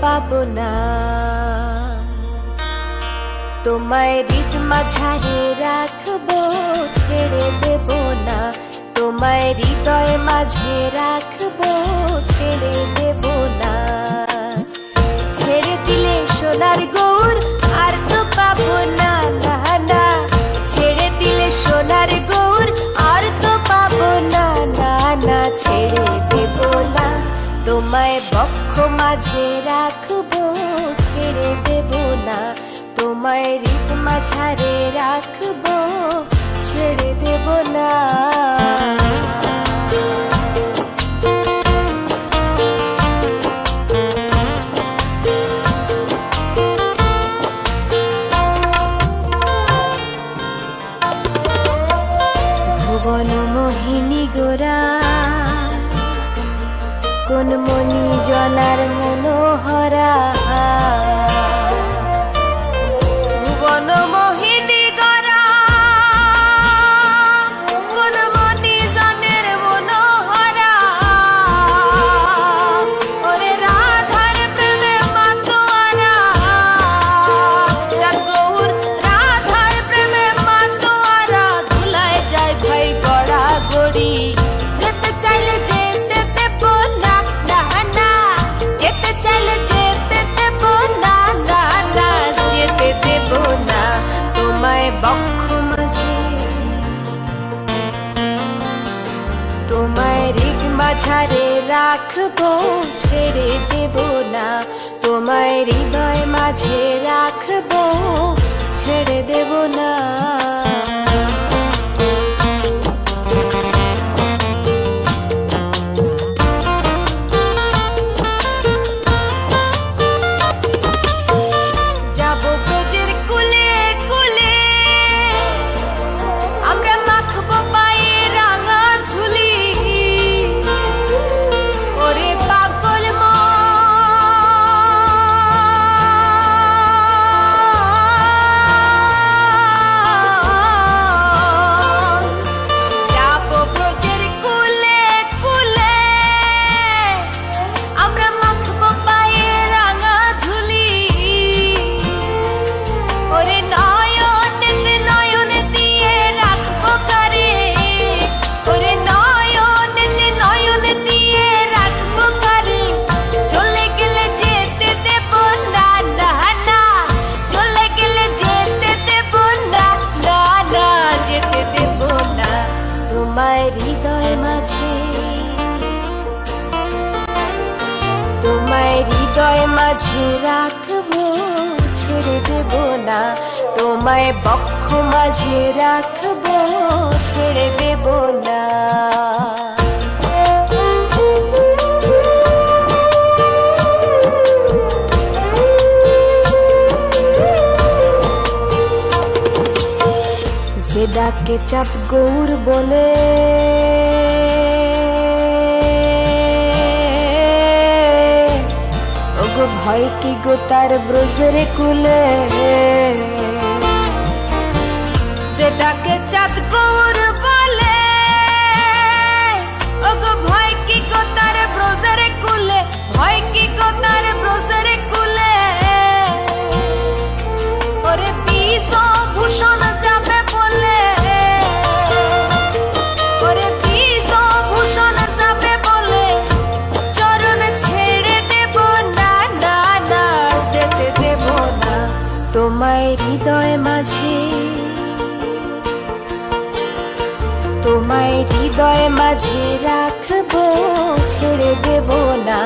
পাবো না। তোমায় হৃদ মাঝারে রাখবো, ছেড়ে দেব না। তোমায় হৃদয় মাঝে রাখবো, ছেড়ে দেব না। ছেড়ে দিলে সোনার গৌর আর তো পাবো না, না না। ছেড়ে দিলে সোনার গৌর আর তো পাবো না, না না। ছেড়ে দেব না, তোমায় বক্ষ মাঝে রাখবো, ছেড়ে দেব না। তোমায় হৃদ মাঝারে রাখবো, ছেড়ে দেব না। ভুবন মোহিনী গোরা, কোন মনি জনার মনোহরা। ভুবন মোহিনী গোরা, কোন মনি জনের মনোহরা। ওরে রাধার প্রেমে মাতোয়ারা, গৌর রাধার প্রেমে মাতোয়ারা। ধুলায় যায় ভাই গড়া গড়ি, যেতে চাইলে যেতে দেব না, না না। যেতে চাইলে যেতে দেব না, না না। যেতে দেব না, তোমায় বক্ষ মাঝে, তোমায় হৃদ মাঝারে রাখবো, ছেড়ে দেব না। তোমায় হৃদয় মাঝে রাখবো, ছেড়ে দেব না। তোমায় হৃদয় মাঝে, তোমায় হৃদয় মাঝে রাখবো, ছেড়ে দেব না। তোমায় বক্ষ মাঝে রাখবো, ছেড়ে দেব না। যে ডাকে চাপ গৌর বলে, ওগো ভয় কি গো তার ব্রজরে কুলে। যে ডাকে চাঁদ গৌর বলে, ওগো ভয় কি গো তার ব্রজরে কুলে। ভয় কি গো তার ব্রজরে কুলে। ওরে বিষ ভূষণ যাবে বলে, ওরে বিষ ভূষণ যাবে বলে। চরণ ছেড়ে দেব না, না না। যেতে দেব না, তোমায় হৃদয় মাঝে, তোমায় হৃদয় মাঝে রাখবো, ছেড়ে দেব না।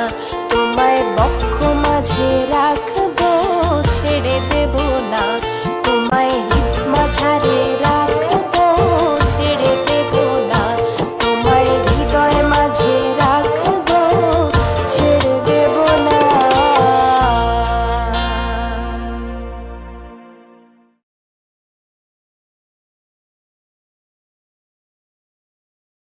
তোমায় বক্ষ মাঝে রাখবো,